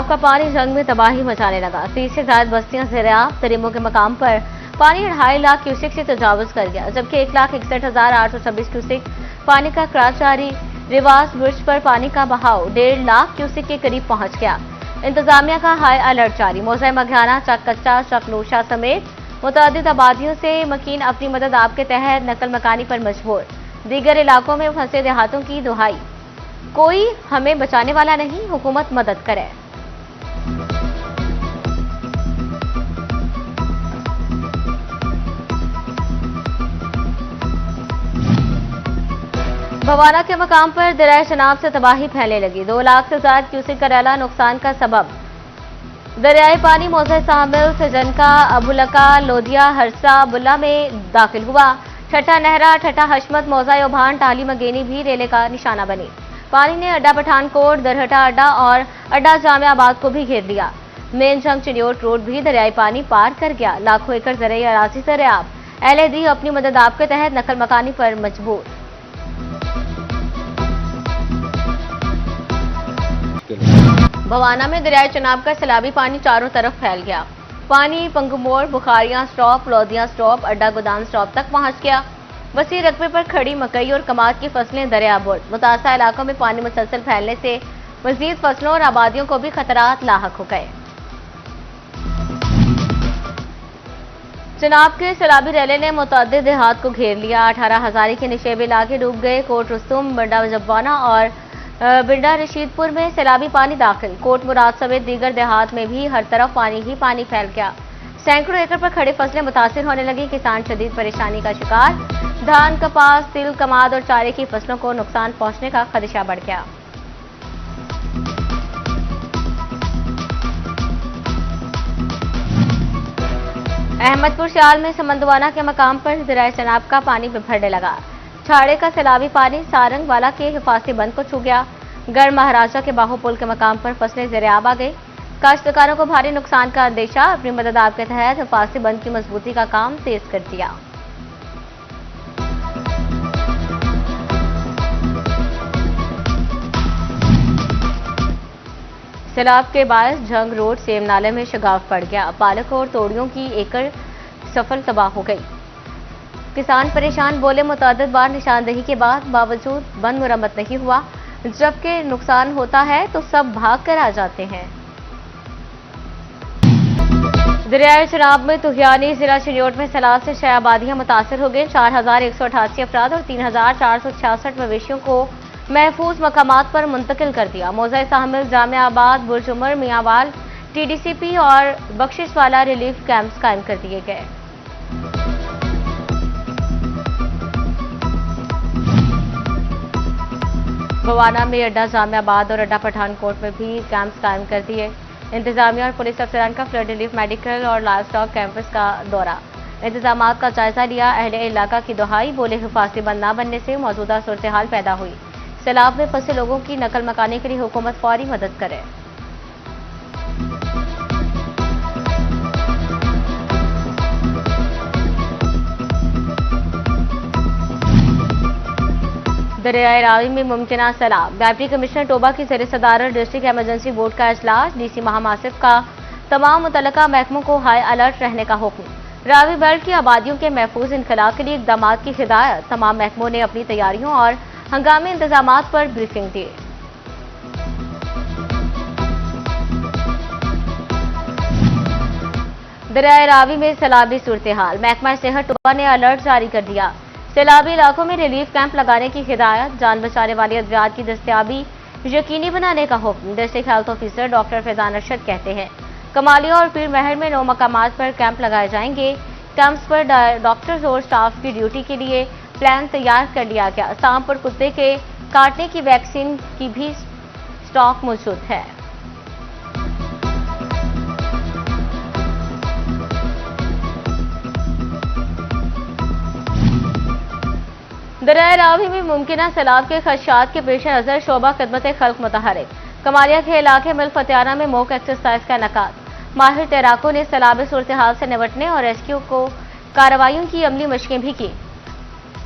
सैलाब का पानी जंग में तबाही मचाने लगा। 30 से ज्यादा बस्तियां सैलाब तरीमों के मकाम पर पानी 2.5 लाख क्यूसेक से तजावुज कर गया, जबकि 1,61,826 क्यूसेक पानी का क्रास जारी। रिवास बुर्ज पर पानी का बहाव 1.5 लाख क्यूसेक के करीब पहुंच गया। इंतजामिया का हाई अलर्ट जारी। मौजा मघाना, चक कच्चा, चकनूशा समेत मुतअद्दिद आबादियों से मकीन अपनी मदद आप के तहत नकल मकानी पर मजबूर। दीगर इलाकों में फंसे देहातों की दुहाई, कोई हमें बचाने वाला नहीं, हुकूमत मदद करे। भवाना के मकाम पर दरिया चनाब से तबाही फैलने लगी। 2 लाख से ज्यादा क्यूसेक करेला नुकसान का सबब। दरियाई पानी मौजा शामिल सजनका, अबुलका, लोधिया, हरसा, बुल्ला में दाखिल हुआ। ठट्ठा नहरा, ठट्ठा हशमत, मौजा ओभान, टाली मगेनी भी रेले का निशाना बनी। पानी ने अड्डा पठानकोट, दरहटा अड्डा और अड्डा जामियाबाद को भी घेर लिया। मेन जंग चिन्योट रोड भी दरियाई पानी पार कर गया। लाखों एकड़ ज़राई अराज़ी सरेआब। LAD अपनी मदद आप के तहत नकल मकानी पर मजबूर। भवाना में दरियाई चनाब का सैलाबी पानी चारों तरफ फैल गया। पानी पंगमोड़, बुखारियां स्टॉप, लोधिया स्टॉप, अड्डा गोदाम स्टॉप तक पहुंच गया। वसी रकबे पर खड़ी मकई और कमाद की फसलें दरियाबुर्द। मुतासरा इलाकों में पानी मुसलसल फैलने से मजीद फसलों और आबादियों को भी खतरात लाहक हो गए। चनाब के सैलाबी रैले ने मुतअद्दिद देहात को घेर लिया। 18 हजारी के निशेबे इलाके डूब गए। कोट रुस्तुम, बिंडा जब्बाना और बिंडा रशीदपुर में सैलाबी पानी दाखिल। कोट मुराद समेत दीगर देहात में भी हर तरफ पानी ही पानी फैल गया। सैकड़ों एकड़ पर खड़ी फसलें मुतासिर होने लगी। किसान शदीद परेशानी का शिकार। धान, कपास, तिल, कमाद और चारे की फसलों को नुकसान पहुंचने का खदशा बढ़ गया। अहमदपुर शाल में समंदवाना के मकाम पर दरिया चनाब का पानी बिफरने लगा। छाड़े का सैलाबी पानी सारंग वाला के हिफाजती बंद को छू गया। गढ़ महाराजा के बाहु पुल के मकाम पर फसलें ज़ेर-ए-आब आ गई। काश्तकारों को भारी नुकसान का अंदेशा। अपनी मदद आप के तहत हिफाजती बंद की मजबूती का काम तेज कर दिया। सैलाब के बाद झंग रोड सेम नाले में शगाफ पड़ गया। पालक और तोड़ियों की एकड़ सफल तबाह हो गई। किसान परेशान, बोले मुतअद्दिद बार निशानदेही के बाद बावजूद बंद मुरम्मत नहीं हुआ। जबकि नुकसान होता है तो सब भाग कर आ जाते हैं। दरियाए चनाब में तुहियानी जिला चिन्योट में सैलाब से 6 आबादियां मुतासर हो गई। 4,188 अफराद और 3,466 मवेशियों को महफूज मकामात पर मुंतकिल कर दिया। मौजा शामिल जामियाबाद, बुर्ज उमर, मियांवाल, TDCP और बख्शिश वाला रिलीफ कैंप्स कायम कर दिए गए। भवाना में अड्डा जामियाबाद और अड्डा पठानकोट में भी कैंप्स कायम कर दिए। इंतजामिया और पुलिस अफसरान का फ्लड रिलीफ, मेडिकल और लाइव स्टॉक कैंपस का दौरा। इंतजामात का जायजा लिया। अहले इलाका की दुहाई, बोले हिफाजती बंद न बनने से मौजूदा सूरत हाल पैदा हुई। सैलाब में फंसे लोगों की नकल मकाने के लिए हुकूमत फौरी मदद करे। दरियाए रावी में मुमकिना सैलाब। डिप्टी कमिश्नर टोबा की ज़ेर सदारत डिस्ट्रिक्ट इमरजेंसी बोर्ड का इजलास। DC महामासिफ का तमाम मुतल्लका महकमों को हाई अलर्ट रहने का हुक्म। रावी बेल्ट की आबादियों के महफूज इनकलाब के लिए इक़दाम की हिदायत। तमाम महकमों ने अपनी तैयारियों और हंगामी इंतजामात पर ब्रीफिंग दी। दरियाए रावी में सैलाबी सूरत हाल। महकमा सेहत टोबा ने अलर्ट जारी कर दिया। सैलाबी इलाकों में रिलीफ कैंप लगाने की हिदायत। जान बचाने वाली अद्वियात की दस्तयाबी यकीनी बनाने का हुक्म। District health officer doctor Faizan Arshad कहते हैं कमालिया और पीर महर में 9 मकामात पर कैंप लगाए जाएंगे। कैंप्स पर डॉक्टर्स और स्टाफ की ड्यूटी के लिए प्लान तैयार कर लिया गया। सांप और कुत्ते के काटने की वैक्सीन की भी स्टॉक मौजूद है। दरियाए रावी में मुमकिना सैलाब के खदशात के पेश नजर शोबा खिदमत खल्क मुतहरिक। कमालिया के इलाके मिल फतियाना में मॉक एक्सरसाइज का इनेकाद। माहिर तैराकों ने सैलाबी सूरत हाल से निपटने और रेस्क्यू को कार्रवाइयों की अमली मशकें भी की।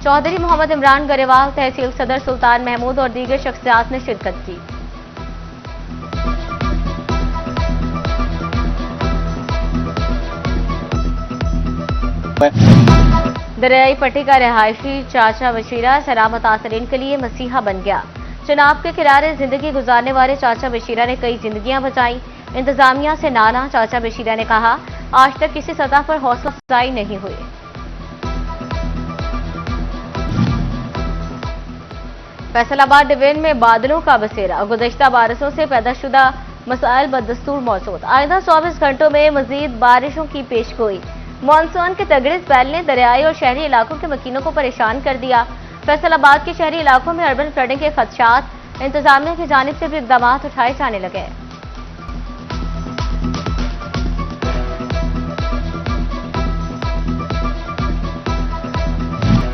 चौधरी मोहम्मद इमरान गरेवाल, तहसील सदर सुल्तान महमूद और दीगर शख्सियात ने शिरकत की। दरियाई पट्टी का रिहायशी चाचा बशीरा सैलाब मुतासरीन के लिए मसीहा बन गया। चनाब के किनारे जिंदगी गुजारने वाले चाचा बशीरा ने कई जिंदगियां बचाई। इंतजामिया से नाला चाचा बशीरा ने कहा, आज तक किसी सतह पर हौसला अफजाई नहीं हुई। फैसलाबाद डिवीजन में बादलों का बसेरा, गुज़श्ता बारिशों से पैदाशुदा मसाइल बदस्तूर मौजूद। आइंदा 24 घंटों में मजीद बारिशों की पेशगोई। मानसून के तगड़े स्पेल ने दरियाई और शहरी इलाकों के मकीनों को परेशान कर दिया। फैसलाबाद के शहरी इलाकों में अर्बन फ्लडिंग के खदशात इंतजामिया की जानिब से भी इक़दाम उठाए जाने लगे।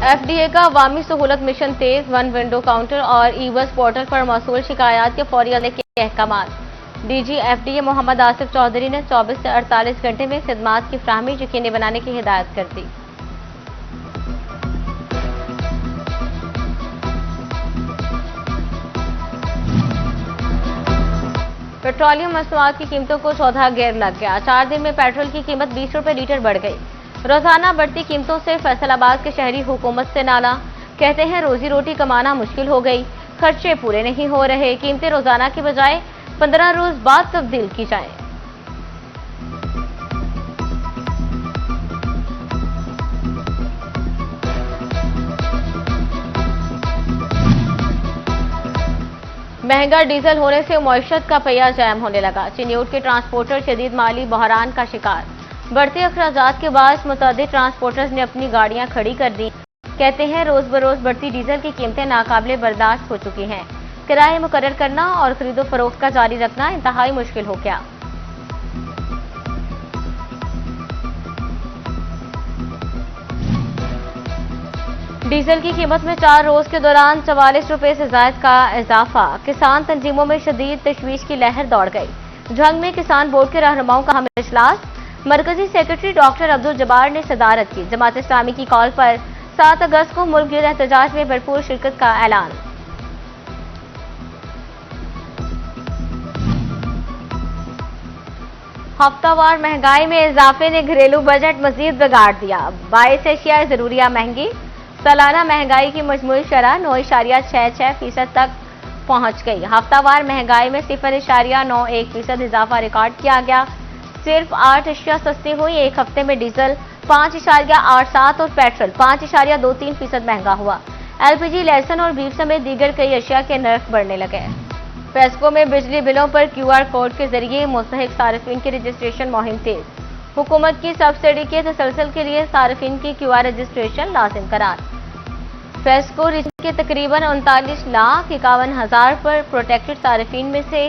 एफडीए का अवामी सहूलत मिशन तेज, वन विंडो काउंटर और ईवर्स पोर्टल पर मौसूल शिकायत के फौरी हल के अहकाम। डीजी एफडीए मोहम्मद आसिफ चौधरी ने 24 से 48 घंटे में खिदमात की फ्राहमी यकीनी बनाने की हिदायत कर दी। पेट्रोलियम मसनूआत की कीमतों को चौथा गियर लग गया। 4 दिन में पेट्रोल की कीमत 20 रुपए लीटर बढ़ गई। रोजाना बढ़ती कीमतों से फैसलाबाद के शहरी हुकूमत से नाला, कहते हैं रोजी रोटी कमाना मुश्किल हो गई, खर्चे पूरे नहीं हो रहे, कीमतें रोजाना की बजाय 15 रोज बाद तब्दील की जाए। महंगा डीजल होने से मईशत का पहिया जाम होने लगा। चिन्यूट के ट्रांसपोर्टर शदीद माली बहरान का शिकार। बढ़ते अखराजात के बाद मुतअद्दिद ट्रांसपोर्टर्स ने अपनी गाड़ियां खड़ी कर दी। कहते हैं रोज बरोज बढ़ती डीजल की कीमतें नाकाबिले बर्दाश्त हो चुकी हैं। किराए मुकर्रर करना और खरीदो फरोख्त का जारी रखना इंतहाई मुश्किल हो गया। डीजल की कीमत में 4 रोज के दौरान 44 रुपए से ज्यादा का इजाफा। किसान तंजीमों में शदीद तशवीश की लहर दौड़ गई। झंग में किसान बोर्ड के रहनुमाओं का अहम इजलास। मरकजी सेक्रेटरी डॉक्टर अब्दुल जब्बार ने सदारत की। जमात इस्लामी की कॉल पर 7 अगस्त को मुल्क गिर एहतजाज में भरपूर शिरकत का ऐलान। हफ्तावार महंगाई में इजाफे ने घरेलू बजट मजीद बिगाड़ दिया। 22 अशिया जरूरिया महंगी। सालाना महंगाई की मजमूई शरह 9.66% तक पहुंच गई। हफ्तावार महंगाई में 0.91% इजाफा रिकॉर्ड किया गया। सिर्फ 8 अशिया सस्ती हुई। एक हफ्ते में डीजल 5.87 और पेट्रोल 5.23% महंगा हुआ। एलपीजी, लहसुन और बीफ समेत दीगर कई अशिया के नर्ख बढ़ने लगे। फेस्को में बिजली बिलों पर क्यूआर कोड के जरिए मुस्तहिक सार्फिन की रजिस्ट्रेशन मुहिम तेज। हुकूमत की सब्सिडी के तसलसल के लिए सार्फिन की क्यूआर रजिस्ट्रेशन लाजिम करार। फेस्को रीजन के तकरीबन 39,51,000 पर प्रोटेक्टेड सार्फिन में से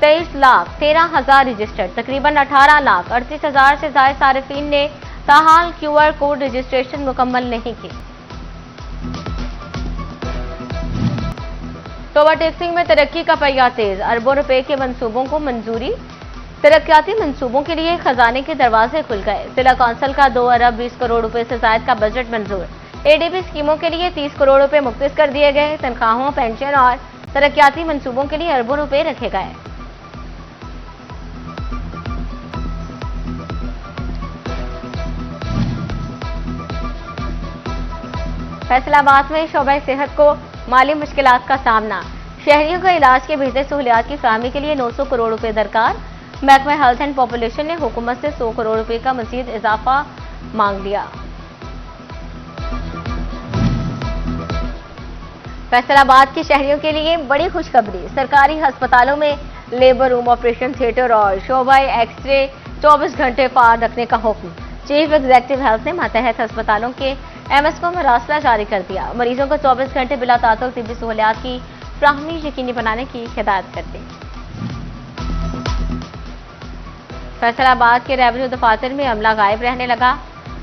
23,13,000 रजिस्टर्ड, तकरीबन 18,38,000 से ज्यादा सार्फिन ने ताहाल क्यूआर कोड रजिस्ट्रेशन मुकम्मल नहीं की। ओवरटेक्सिंग में तरक्की का पहिया तेज। अरबों रुपए के मंसूबों को मंजूरी। तरक्याती मंसूबों के लिए खजाने के दरवाजे खुल गए। जिला कौंसिल का 2 अरब 20 करोड़ रुपए से ज्यादा का बजट मंजूर। एडीबी स्कीमों के लिए 30 करोड़ रुपए मुख्तस कर दिए गए। तनख्वाहों, पेंशन और तरक्याती मंसूबों के लिए अरबों रुपए रखे गए। फैसलाबाद में शोबे सेहत को माली मुश्किलात का सामना। शहरियों का इलाज के बेहतर सहूलियात की फराहमी के लिए 900 करोड़ रुपए दरकार। महकमा हेल्थ एंड पॉपुलेशन ने हुकूमत से 100 करोड़ रुपए का मजीद इजाफा मांग लिया। फैसलाबाद के शहरियों के लिए बड़ी खुशखबरी। सरकारी अस्पतालों में लेबर रूम, ऑपरेशन थिएटर और शोबा एक्सरे 24 घंटे फार रखने का हुक्म। चीफ एग्जीक्यूटिव हेल्थ ने मातहत अस्पतालों के एमएस को मरासला जारी कर दिया। मरीजों को 24 घंटे बिला तातुल तिब्बी सहूलियात की फ्राहमी यकीनी बनाने की हिदायत कर दी। फैसलाबाद के रेवेन्यू दफातर में अमला गायब रहने लगा।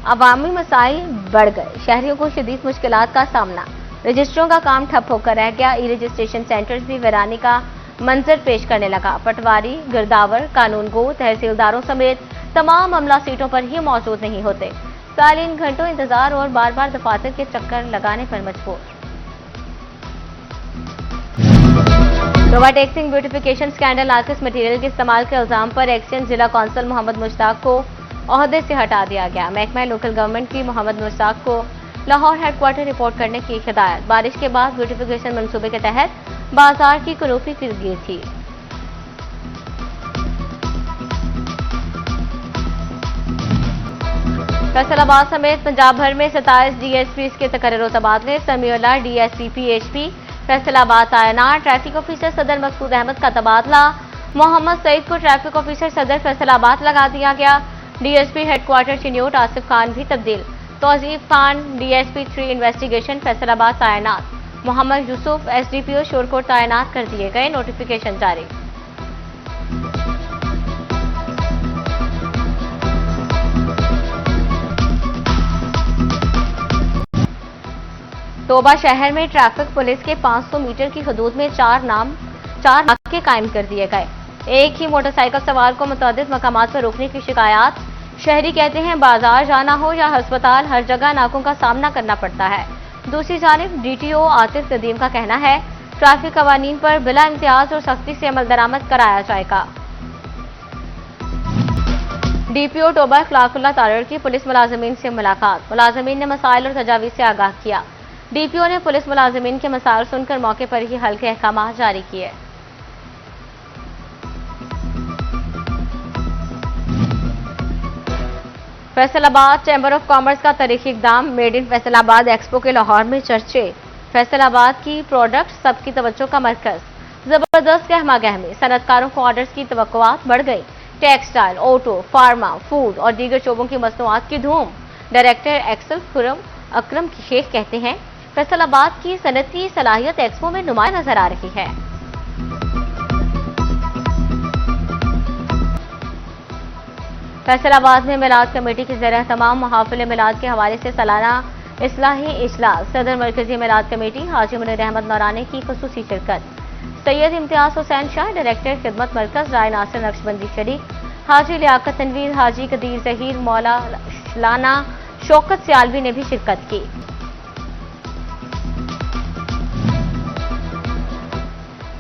अवामी मसाइल बढ़ गए। शहरियों को शदीद मुश्किलात का सामना। रजिस्ट्रियों का काम ठप होकर रह गया। ई रजिस्ट्रेशन सेंटर्स भी वीरानी का मंजर पेश करने लगा। पटवारी, गिरदावर, कानूनगो, तहसीलदारों समेत तमाम अमला सीटों पर ही मौजूद नहीं होते। सालीन घंटों इंतजार और बार बार दफातर के चक्कर लगाने पर मजबूर। ओवरटेक्सिंग ब्यूटिफिकेशन स्कैंडल नाकिस मटेरियल के इस्तेमाल के इल्जाम पर एक्सचेंज जिला कौंसिल मोहम्मद मुश्ताक को ओहदे से हटा दिया गया। महकमा लोकल गवर्नमेंट की मोहम्मद मुश्ताक को लाहौर हेडक्वार्टर रिपोर्ट करने की हिदायत। बारिश के बाद ब्यूटिफिकेशन मंसूबे के तहत बाजार की कनोपी गिर गई थी। फैसलाबाद समेत पंजाब भर में 27 डीएसपी के तकर्रुर तबादले। समीउल्लाह डीएसपी पीएचपी फैसलाबाद तैनात। ट्रैफिक ऑफिसर सदर मकसूद अहमद का तबादला। मोहम्मद सईद को ट्रैफिक ऑफिसर सदर फैसलाबाद लगा दिया गया। डीएसपी हेडक्वार्टर चिन्यूट आसिफ खान भी तब्दील। तौसीफ खान डीएसपी 3 इन्वेस्टिगेशन फैसलाबाद तैनात। मोहम्मद यूसुफ एसडीपीओ शोरकोट तैनात कर दिए गए। नोटिफिकेशन जारी। तोबा शहर में ट्रैफिक पुलिस के 500 मीटर की हदूद में चार नाके कायम कर दिए गए। एक ही मोटरसाइकिल सवार को मुतअद्दिद मकामात पर रोकने की शिकायत। शहरी कहते हैं बाजार जाना हो या अस्पताल हर जगह नाकों का सामना करना पड़ता है। दूसरी जानिब डीटीओ आतिफ नदीम का कहना है ट्रैफिक कवानीन पर बिला इम्तियाज और सख्ती से अमल दरामद कराया जाएगा। डीपीओ टोबा इखलाकुल्लाह तारड़ की पुलिस मुलाजमीन से मुलाकात। मुलाजमीन ने मसाइल और तजावीज से आगाह किया। डीपीओ ने पुलिस मुलाजमीन के मसाइल सुनकर मौके पर ही हल्के अहकाम जारी किए। फैसलाबाद चैम्बर ऑफ कॉमर्स का तारीखी इकदाम। मेड इन फैसलाबाद एक्सपो के लाहौर में चर्चे। फैसलाबाद की प्रोडक्ट सबकी तवज्जो का मरकज। जबरदस्त गहमा गहमी। सनतकारों को ऑर्डर्स की तवक्कुआत बढ़ गई। टेक्सटाइल, ऑटो, फार्मा, फूड और दीगर शोबों की मसनूआत की धूम। डायरेक्टर एक्सल खुरम अकरम शेख कहते हैं फैसलाबाद की सनती सलाहियत एक्सपो में नुमाया नजर आ रही है। फैसलाबाद में मिलाद कमेटी के ज़रिए तमाम महाफिल मिलाद के हवाले से सालाना इस्लाही इजलास। सदर मरकजी मिलाद कमेटी हाजी मुनीर अहमद नौरानी की खुसूसी शिरकत। सैयद इम्तियाज हुसैन शाह डायरेक्टर खिदमत मरकज राय नासिर नक्शबंदी शरीक। हाजी लियाकत तनवीर, हाजी कदीर जहीर, मौला लाना शौकत सियालवी ने भी शिरकत की।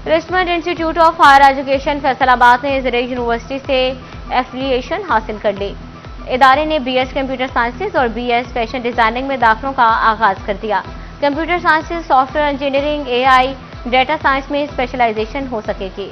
Richmond Institute of Higher Education Faisalabad ने ज़रिए यूनिवर्सिटी से एफिलिएशन हासिल कर ली। इदारे ने बीएस कंप्यूटर साइंसेज और बीएस फैशन डिजाइनिंग में दाखिलों का आगाज कर दिया। Computer sciences, software engineering, AI, data science में स्पेशलाइजेशन हो सकेगी।